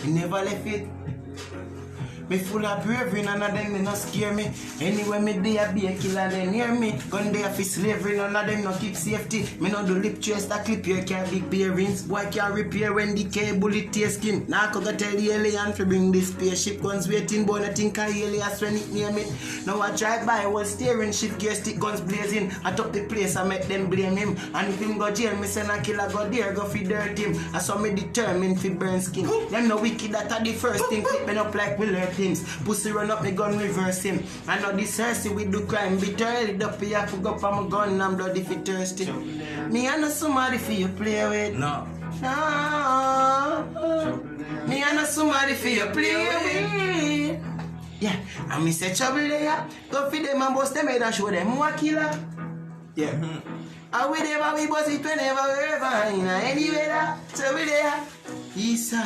me never left it. Me full of bravery, none of them they not scare me. Anyway, me day I be a killer, they near me. Gun day for slavery, none of them no keep safety. Me no do lip trace, that clip here can't big bearings. Boy can't repair when the bullet tear skin. Now I could tell the alien to bring this spaceship. Guns waiting, boy, I think I alias when it near me. Now I drive by, was steering, shift gear, stick guns blazing. I top the place, I make them blame him. And if him go jail, me send a killer go there, go feed dirt him. I saw me determined to burn skin. Them no wicked, that are the first thing, clip me up like we learn things. Pussy run up, me gun reverse him. I know this thirsty with the crime. Bitterly up here, I forgot for my gun, I'm bloody if it thirsty. Me I know somebody for you play with. No. No. Me I know somebody for you play with. Yeah, and me say trouble there. Go feed them and bust them head and show them who a killer. Yeah. And we never we bust it whenever we ever in any weather. So we there. Eastside.